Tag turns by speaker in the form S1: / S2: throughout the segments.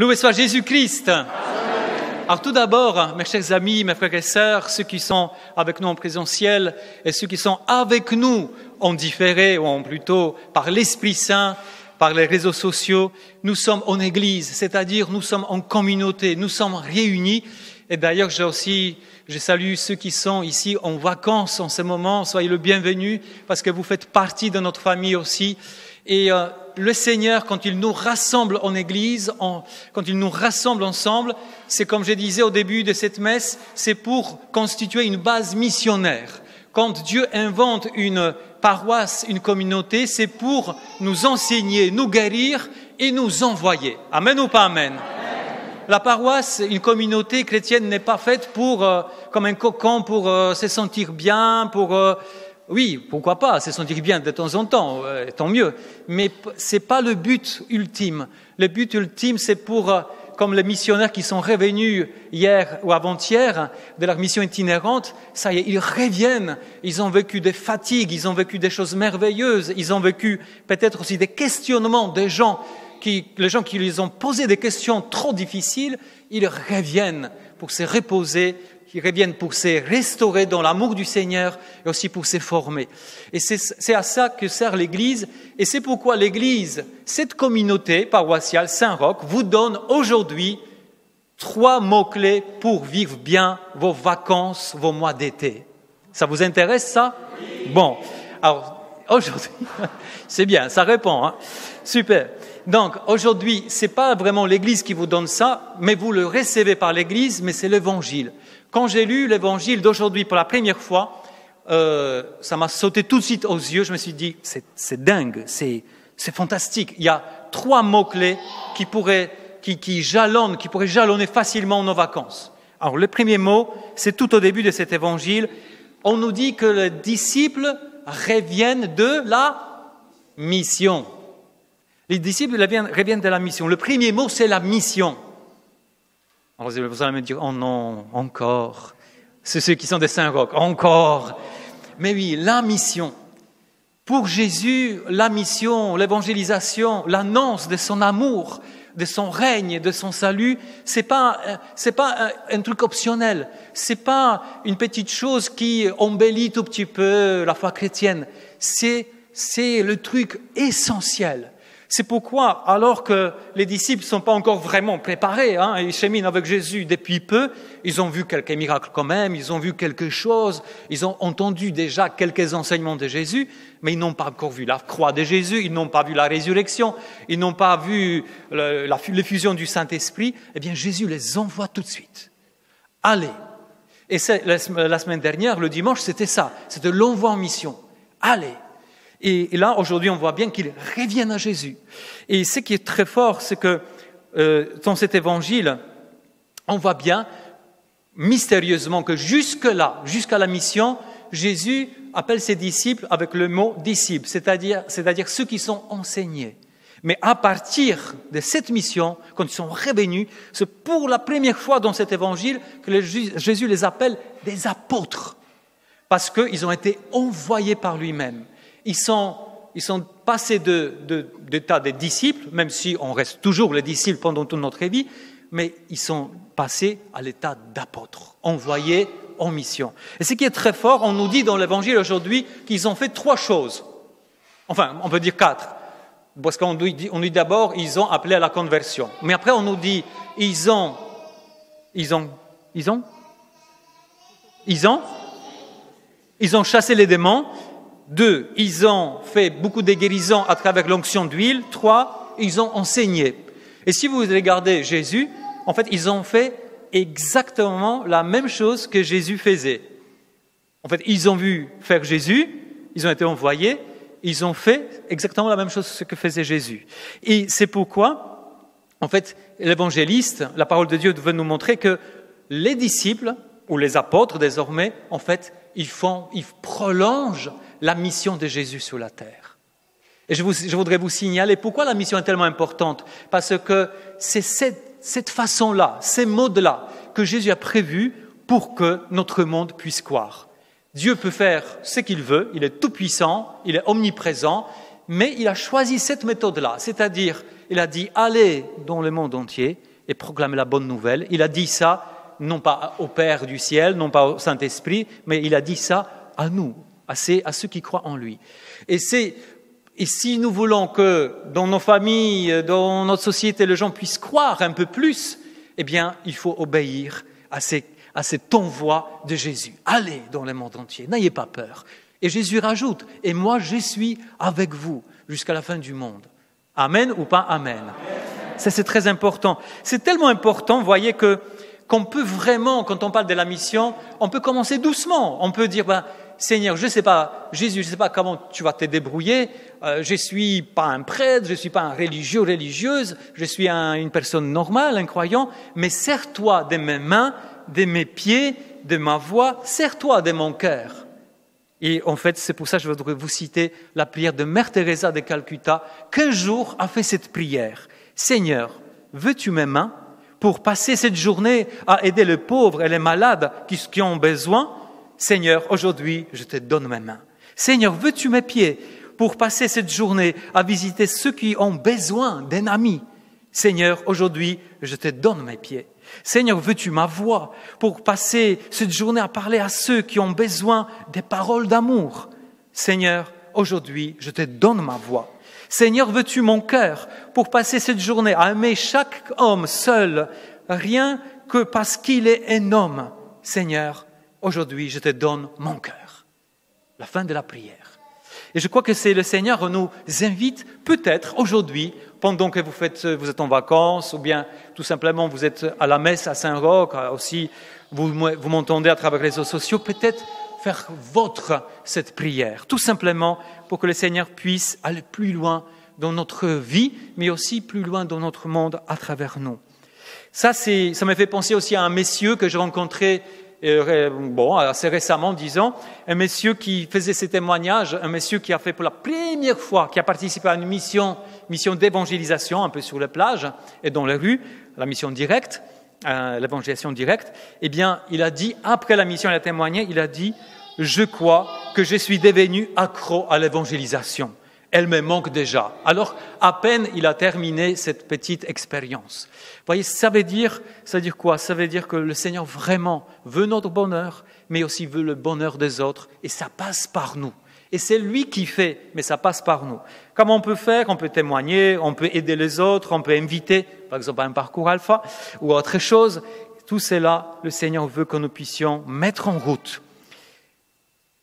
S1: Loué soit Jésus-Christ. Alors tout d'abord, mes chers amis, mes frères et sœurs, ceux qui sont avec nous en présentiel et ceux qui sont avec nous en différé, ou plutôt par l'Esprit Saint, par les réseaux sociaux, nous sommes en Église, c'est-à-dire nous sommes en communauté, nous sommes réunis. Et d'ailleurs, je salue ceux qui sont ici en vacances en ce moment, soyez le bienvenu parce que vous faites partie de notre famille aussi. Et le Seigneur, quand il nous rassemble en Église, quand il nous rassemble ensemble, c'est comme je disais au début de cette messe, c'est pour constituer une base missionnaire. Quand Dieu invente une paroisse, une communauté, c'est pour nous enseigner, nous guérir et nous envoyer. Amen ou pas amen? La paroisse, une communauté chrétienne n'est pas faite comme un cocon pour se sentir bien, oui, pourquoi pas, se sentir bien de temps en temps, tant mieux. Mais c'est pas le but ultime. Le but ultime, c'est comme les missionnaires qui sont revenus hier ou avant-hier de leur mission itinérante, ça y est, ils reviennent, ils ont vécu des fatigues, ils ont vécu des choses merveilleuses, ils ont vécu peut-être aussi des questionnements des gens les gens qui lui ont posé des questions trop difficiles, ils reviennent pour se reposer, ils reviennent pour se restaurer dans l'amour du Seigneur et aussi pour se former. Et c'est à ça que sert l'Église. Et c'est pourquoi l'Église, cette communauté paroissiale Saint-Roch, vous donne aujourd'hui 3 mots-clés pour vivre bien vos vacances, vos mois d'été. Ça vous intéresse, ça? Bon, alors aujourd'hui, c'est bien, ça répond, hein? Super. Donc, aujourd'hui, ce n'est pas vraiment l'Église qui vous donne ça, mais vous le recevez par l'Église, mais c'est l'Évangile. Quand j'ai lu l'Évangile d'aujourd'hui pour la première fois, ça m'a sauté tout de suite aux yeux. Je me suis dit, c'est dingue, c'est fantastique. Il y a 3 mots-clés qui pourraient jalonner facilement nos vacances. Alors, le premier mot, c'est tout au début de cet Évangile. On nous dit que les disciples reviennent de la mission. Les disciples reviennent de la mission. Le premier mot, c'est la mission. Alors vous allez me dire, oh non, encore. C'est ceux qui sont des Saint-Roch, encore. Mais oui, la mission. Pour Jésus, la mission, l'évangélisation, l'annonce de son amour, de son règne, de son salut, c'est pas un truc optionnel. C'est pas une petite chose qui embellit tout petit peu la foi chrétienne. C'est le truc essentiel. C'est pourquoi, alors que les disciples ne sont pas encore vraiment préparés, ils cheminent avec Jésus depuis peu, ils ont vu quelques miracles quand même, ils ont vu quelque chose, ils ont entendu déjà quelques enseignements de Jésus, mais ils n'ont pas encore vu la croix de Jésus, ils n'ont pas vu la résurrection, ils n'ont pas vu l'effusion du Saint-Esprit. Eh bien, Jésus les envoie tout de suite. Allez. Et la semaine dernière, le dimanche, c'était ça, c'était l'envoi en mission. Allez. Et là, aujourd'hui, on voit bien qu'ils reviennent à Jésus. Et ce qui est très fort, c'est que dans cet évangile, on voit bien, mystérieusement, que jusque-là, jusqu'à la mission, Jésus appelle ses disciples avec le mot « disciples », c'est-à-dire ceux qui sont enseignés. Mais à partir de cette mission, quand ils sont revenus, c'est pour la première fois dans cet évangile que Jésus les appelle des apôtres, parce qu'ils ont été envoyés par lui-même. Ils sont passés d'état de disciples, même si on reste toujours les disciples pendant toute notre vie, mais ils sont passés à l'état d'apôtres, envoyés en mission. Et ce qui est très fort, on nous dit dans l'Évangile aujourd'hui qu'ils ont fait 3 choses. Enfin, on peut dire 4. Parce qu'on dit d'abord, ils ont appelé à la conversion. Mais après, on nous dit, ils ont chassé les démons. 2, ils ont fait beaucoup de guérisons à travers l'onction d'huile. 3, ils ont enseigné. Et si vous regardez Jésus, en fait, ils ont fait exactement la même chose que Jésus faisait. En fait, ils ont vu faire Jésus, ils ont été envoyés, ils ont fait exactement la même chose que faisait Jésus. Et c'est pourquoi, en fait, l'évangéliste, la parole de Dieu veut nous montrer que les disciples, ou les apôtres désormais, en fait, ils prolongent la mission de Jésus sur la terre. Et je voudrais vous signaler pourquoi la mission est tellement importante. Parce que c'est cette façon-là, ces modes-là, que Jésus a prévus pour que notre monde puisse croire. Dieu peut faire ce qu'il veut, il est tout-puissant, il est omniprésent, mais il a choisi cette méthode-là, c'est-à-dire il a dit « Allez dans le monde entier et proclamez la bonne nouvelle ». Il a dit ça, non pas au Père du ciel, non pas au Saint-Esprit, mais il a dit ça à nous, à ceux qui croient en lui. Et si nous voulons que dans nos familles, dans notre société, les gens puissent croire un peu plus, eh bien, il faut obéir à cet envoi de Jésus. Allez dans le monde entier, n'ayez pas peur. Et Jésus rajoute, et moi je suis avec vous jusqu'à la fin du monde. Amen ou pas amen? Ça c'est très important. C'est tellement important, vous voyez, qu'on peut vraiment, quand on parle de la mission, on peut commencer doucement. On peut dire, Seigneur, je ne sais pas, Jésus, je ne sais pas comment tu vas te débrouiller. Je ne suis pas un prêtre, je ne suis pas un religieux, religieuse, je suis une personne normale, un croyant, mais sers-toi de mes mains, de mes pieds, de ma voix, sers-toi de mon cœur. Et en fait, c'est pour ça que je voudrais vous citer la prière de Mère Teresa de Calcutta, qu'un jour a fait cette prière. Seigneur, veux-tu mes mains pour passer cette journée à aider les pauvres et les malades qui ont besoin? Seigneur, aujourd'hui, je te donne mes mains. Seigneur, veux-tu mes pieds pour passer cette journée à visiter ceux qui ont besoin d'un ami? Seigneur, aujourd'hui, je te donne mes pieds. Seigneur, veux-tu ma voix pour passer cette journée à parler à ceux qui ont besoin des paroles d'amour? Seigneur, aujourd'hui, je te donne ma voix. Seigneur, veux-tu mon cœur pour passer cette journée à aimer chaque homme seul, rien que parce qu'il est un homme? Seigneur, aujourd'hui, je te donne mon cœur. La fin de la prière. Et je crois que c'est le Seigneur nous invite peut-être aujourd'hui, pendant que vous êtes en vacances, ou bien tout simplement vous êtes à la messe à Saint-Roch, aussi vous m'entendez à travers les réseaux sociaux, peut-être faire vôtre cette prière, tout simplement pour que le Seigneur puisse aller plus loin dans notre vie, mais aussi plus loin dans notre monde à travers nous. Ça me fait penser aussi à un monsieur que j'ai rencontré assez récemment, disons, un monsieur qui faisait ces témoignages, un monsieur qui a fait pour la première fois, qui a participé à une mission d'évangélisation un peu sur les plages et dans les rues, la mission directe, l'évangélisation directe. Eh bien, il a dit, après la mission, il a témoigné, il a dit, je crois que je suis devenu accro à l'évangélisation. Elle me manque déjà. Alors, à peine il a terminé cette petite expérience. Vous voyez, ça veut dire quoi? Ça veut dire que le Seigneur vraiment veut notre bonheur, mais aussi veut le bonheur des autres, et ça passe par nous. Et c'est lui qui fait, mais ça passe par nous. Comment on peut faire? On peut témoigner, on peut aider les autres, on peut inviter, par exemple, à un parcours alpha, ou autre chose. Tout cela, le Seigneur veut que nous puissions mettre en route.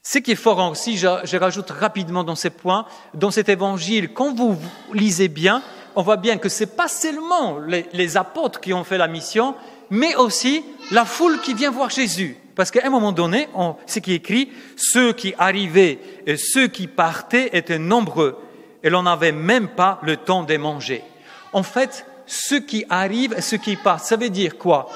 S1: Ce qui est fort aussi, je rajoute rapidement dans ces points, dans cet évangile, quand vous lisez bien, on voit bien que ce n'est pas seulement les apôtres qui ont fait la mission, mais aussi la foule qui vient voir Jésus. Parce qu'à un moment donné, ce qui est écrit, ceux qui arrivaient et ceux qui partaient étaient nombreux, et l'on n'avait même pas le temps de manger. En fait, ceux qui arrivent et ceux qui partent, ça veut dire quoi?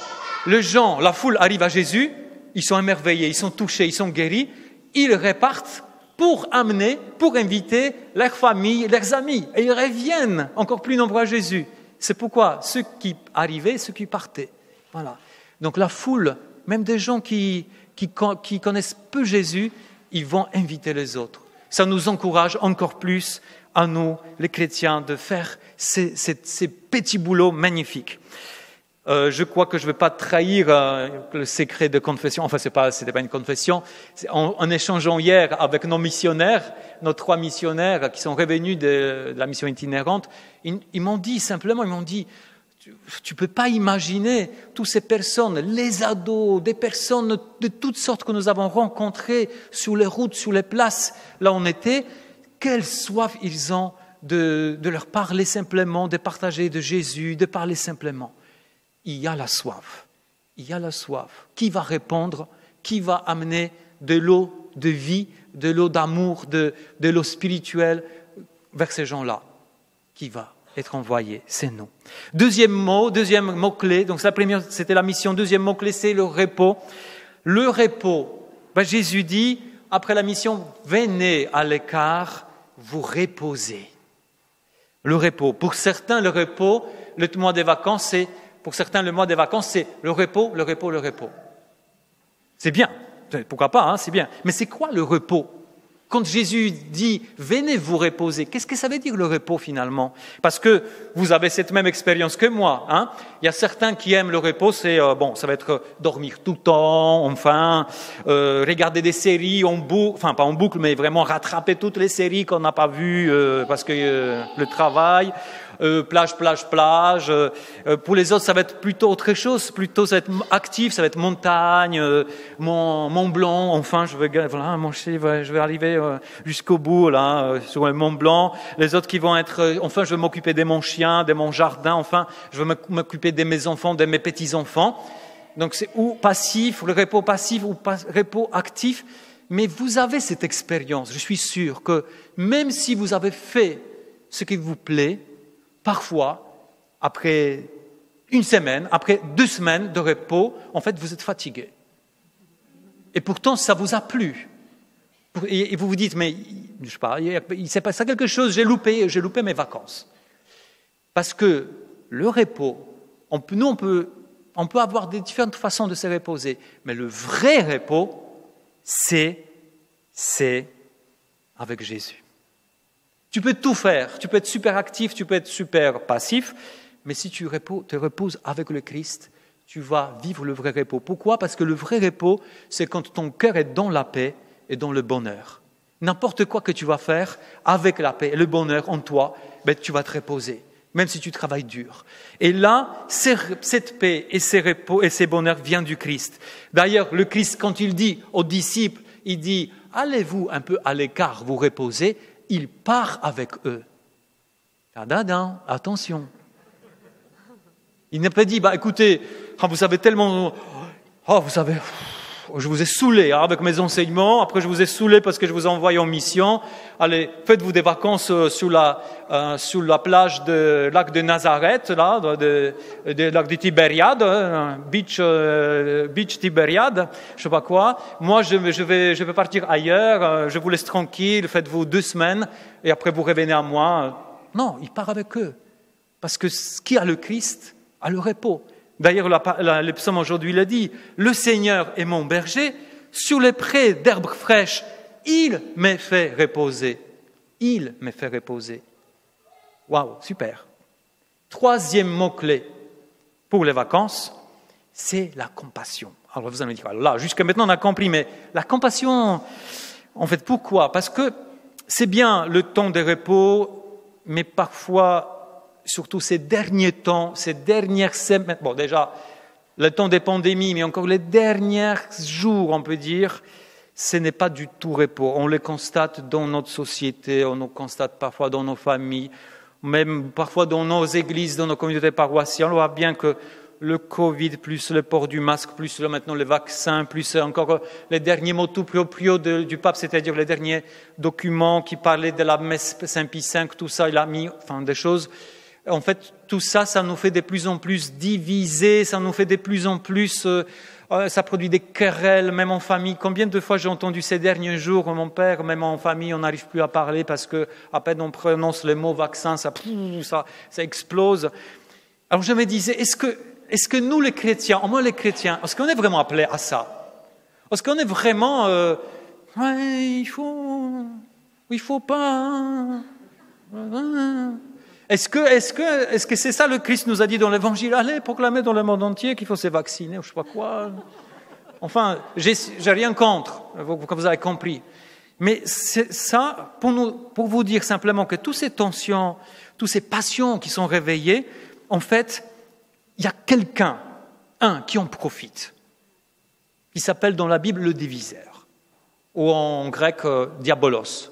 S1: La foule arrive à Jésus, ils sont émerveillés, ils sont touchés, ils sont guéris, ils repartent pour inviter leurs familles, leurs amis. Et ils reviennent encore plus nombreux à Jésus. C'est pourquoi ceux qui arrivaient, ceux qui partaient. Voilà. Donc la foule, même des gens qui connaissent peu Jésus, ils vont inviter les autres. Ça nous encourage encore plus à nous, les chrétiens, de faire ces petits boulots magnifiques. Je crois que je ne vais pas trahir le secret de confession. Enfin, c'était pas une confession. En échangeant hier avec nos missionnaires, nos 3 missionnaires qui sont revenus de la mission itinérante, ils m'ont dit, tu peux pas imaginer toutes ces personnes, les ados, des personnes de toutes sortes que nous avons rencontrées sur les routes, sur les places, là où on était, quelle soif ils ont de leur parler simplement, de partager de Jésus, de parler simplement. Il y a la soif. Qui va répondre? Qui va amener de l'eau de vie, de l'eau d'amour, de l'eau spirituelle vers ces gens-là? Qui va être envoyé? C'est nous. Deuxième mot-clé, donc la première c'était la mission, deuxième mot-clé c'est le repos. Le repos, Jésus dit, après la mission, venez à l'écart, vous reposez. Le repos. Pour certains, le repos, le mois des vacances, c'est le repos. C'est bien, pourquoi pas, c'est bien. Mais c'est quoi le repos? Quand Jésus dit « venez vous reposer », qu'est-ce que ça veut dire le repos finalement? Parce que vous avez cette même expérience que moi. Hein? Il y a certains qui aiment le repos, c'est ça va être dormir tout le temps, enfin, regarder des séries en boucle, enfin pas en boucle, mais vraiment rattraper toutes les séries qu'on n'a pas vues parce que le travail. Plage. Pour les autres, ça va être plutôt autre chose. Plutôt, ça va être actif, ça va être montagne, Mont Blanc. Enfin, je vais arriver jusqu'au bout là, sur le Mont Blanc. Les autres qui vont être, enfin, je vais m'occuper de mon chien, de mon jardin. Enfin, je vais m'occuper de mes enfants, de mes petits-enfants. Donc, c'est ou passif, le repos passif ou repos actif. Mais vous avez cette expérience. Je suis sûr que même si vous avez fait ce qui vous plaît, parfois, après une semaine, après 2 semaines de repos, en fait, vous êtes fatigué. Et pourtant, ça vous a plu. Et vous vous dites, mais je sais pas, il s'est passé quelque chose, j'ai loupé mes vacances. Parce que le repos, on peut avoir des différentes façons de se reposer, mais le vrai repos, c'est avec Jésus. Tu peux tout faire, tu peux être super actif, tu peux être super passif, mais si tu te reposes avec le Christ, tu vas vivre le vrai repos. Pourquoi? Parce que le vrai repos, c'est quand ton cœur est dans la paix et dans le bonheur. N'importe quoi que tu vas faire avec la paix et le bonheur en toi, tu vas te reposer, même si tu travailles dur. Et là, cette paix et ces repos et ces bonheurs viennent du Christ. D'ailleurs, le Christ, quand il dit aux disciples, il dit « Allez-vous un peu à l'écart, vous reposer », il part avec eux. Attention. Il n'a pas dit, écoutez, vous savez tellement, je vous ai saoulé avec mes enseignements, après je vous ai saoulé parce que je vous ai envoyé en mission, allez, faites-vous des vacances sur la plage du lac de Nazareth, là, du lac de Tibériade, beach Tibériade, je sais pas quoi. Moi, je vais partir ailleurs, je vous laisse tranquille, faites-vous 2 semaines, et après vous revenez à moi. Non, il part avec eux. Parce que qui a le Christ a le repos. D'ailleurs, le psaume aujourd'hui le dit, « Le Seigneur est mon berger, sur les prés d'herbes fraîches, il me fait reposer. » Il me fait reposer. Waouh, super. 3e mot-clé pour les vacances, c'est la compassion. Alors vous allez me dire, là, jusqu'à maintenant on a compris, mais la compassion, en fait, pourquoi? Parce que c'est bien le temps de repos, mais parfois, surtout ces derniers temps, ces dernières semaines, bon déjà, le temps des pandémies, mais encore les derniers jours, on peut dire, ce n'est pas du tout repos. On le constate dans notre société, on le constate parfois dans nos familles, même parfois dans nos églises, dans nos communautés paroissiales. On voit bien que le Covid, plus le port du masque, plus maintenant le vaccin, plus encore les derniers mots tout proprio du pape, c'est-à-dire les derniers documents qui parlaient de la messe Saint-Pie V, tout ça, il a mis des choses. En fait, tout ça, ça nous fait de plus en plus diviser, ça nous fait de plus en plus, ça produit des querelles, même en famille. Combien de fois j'ai entendu ces derniers jours, mon père, même en famille, on n'arrive plus à parler parce que à peine on prononce le mot vaccin, ça explose. Alors je me disais, est-ce que nous les chrétiens, au moins les chrétiens, est-ce qu'on est vraiment appelés à ça? Est-ce qu'on est vraiment, il faut pas... Est-ce que c'est ça le Christ nous a dit dans l'Évangile? Allez, proclamer dans le monde entier qu'il faut se vacciner, ou je ne sais pas quoi. Enfin, j'ai rien contre, comme vous avez compris. Mais c'est ça, pour vous dire simplement que toutes ces tensions, toutes ces passions qui sont réveillées, en fait, il y a quelqu'un, qui en profite, qui s'appelle dans la Bible le diviseur, ou en grec, diabolos.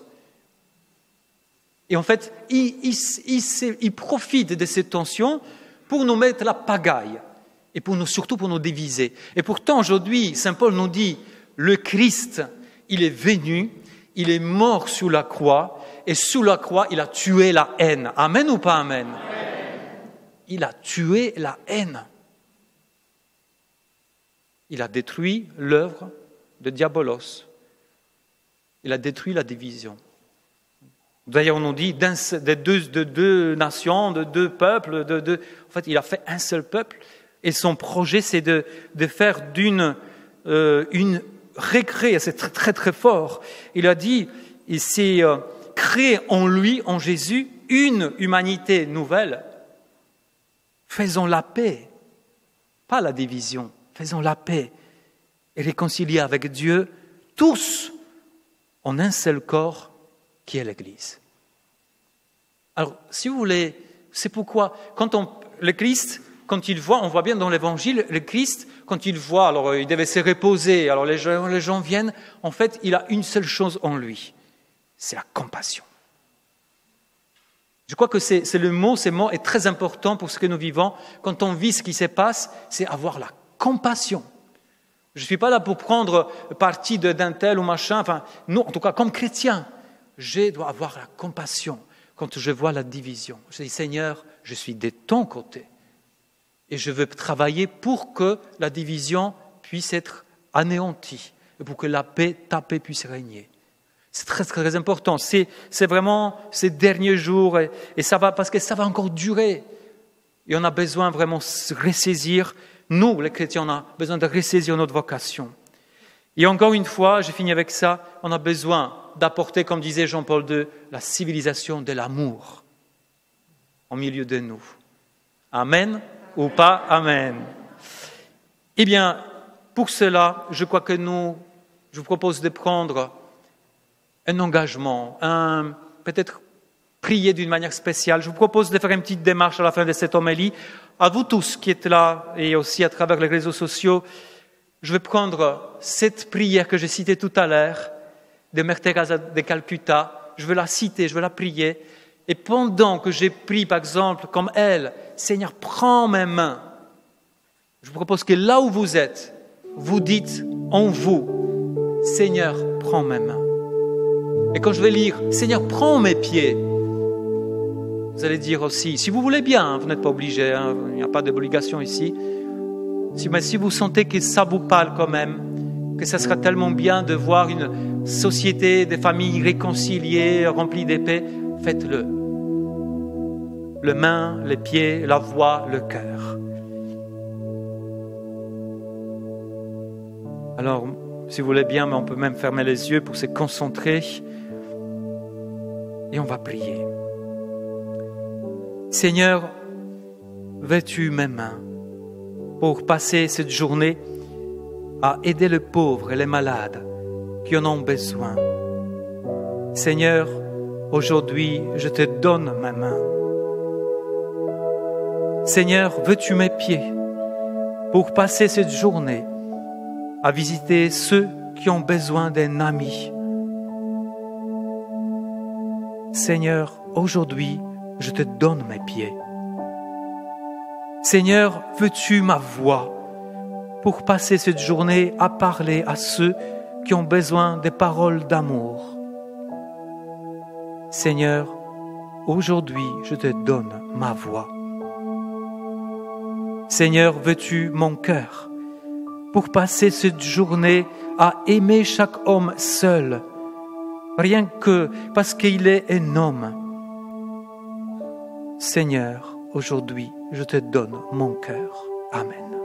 S1: Et en fait, il profite de ces tensions pour nous mettre la pagaille et surtout pour nous diviser. Et pourtant, aujourd'hui, Saint Paul nous dit, le Christ, il est venu, il est mort sur la croix, et sous la croix, il a tué la haine. Amen ou pas amen? Amen. Il a tué la haine. Il a détruit l'œuvre de Diabolos. Il a détruit la division. D'ailleurs, on nous dit de deux nations, de 2 peuples. En fait, il a fait un seul peuple. Et son projet, c'est de faire d'une une récré. C'est très, très, très fort. Il a dit, il s'est créé en lui, en Jésus, une humanité nouvelle. Faisons la paix, pas la division, faisons la paix et réconcilier avec Dieu tous en un seul corps qui est l'Église. Alors, si vous voulez, c'est pourquoi le Christ, quand il voit, on voit bien dans l'Évangile, le Christ, quand il voit, alors il devait se reposer, alors les gens viennent, en fait, il a une seule chose en lui, c'est la compassion. Je crois que ce mot est très important pour ce que nous vivons. Quand on vit ce qui se passe, c'est avoir la compassion. Je ne suis pas là pour prendre parti d'un tel ou machin, enfin, non, en tout cas, comme chrétien, je dois avoir la compassion quand je vois la division. Je dis, Seigneur, je suis de ton côté et je veux travailler pour que la division puisse être anéantie et pour que ta paix puisse régner. C'est très, très important. C'est vraiment ces derniers jours et ça va, parce que ça va encore durer. Et on a besoin vraiment de ressaisir, nous, les chrétiens, on a besoin de ressaisir notre vocation. Et encore une fois, je finis avec ça, on a besoin d'apporter, comme disait Jean-Paul II, la civilisation de l'amour au milieu de nous. Amen ou pas amen? Eh bien, pour cela, je crois que je vous propose de prendre un engagement, peut-être prier d'une manière spéciale. Je vous propose de faire une petite démarche à la fin de cette homélie. À vous tous qui êtes là et aussi à travers les réseaux sociaux, je vais prendre cette prière que j'ai citée tout à l'heure de Mère Thérèse de Calcutta. Je vais la citer, je vais la prier. Et pendant que j'ai pris, par exemple, comme elle, Seigneur, prends mes mains. Je vous propose que là où vous êtes, vous dites en vous, Seigneur, prends mes mains. Et quand je vais lire, Seigneur, prends mes pieds, vous allez dire aussi, si vous voulez bien, vous n'êtes pas obligé, il n'y a pas d'obligation ici, mais si vous sentez que ça vous parle quand même, que ça sera tellement bien de voir une société, des familles réconciliées, remplies de paix, faites-le. Les mains, les pieds, la voix, le cœur. Alors, si vous voulez bien, mais on peut même fermer les yeux pour se concentrer. Et on va prier. Seigneur, veux-tu mes mains pour passer cette journée à aider les pauvres et les malades qui en ont besoin. Seigneur, aujourd'hui, je te donne mes mains. Seigneur, veux-tu mes pieds pour passer cette journée à visiter ceux qui ont besoin d'un ami. Seigneur, aujourd'hui, je te donne mes pieds. Seigneur, veux-tu ma voix pour passer cette journée à parler à ceux qui ont besoin des paroles d'amour. Seigneur, aujourd'hui, je te donne ma voix. Seigneur, veux-tu mon cœur pour passer cette journée à aimer chaque homme seul, rien que parce qu'il est un homme. Seigneur, aujourd'hui, je te donne mon cœur. Amen.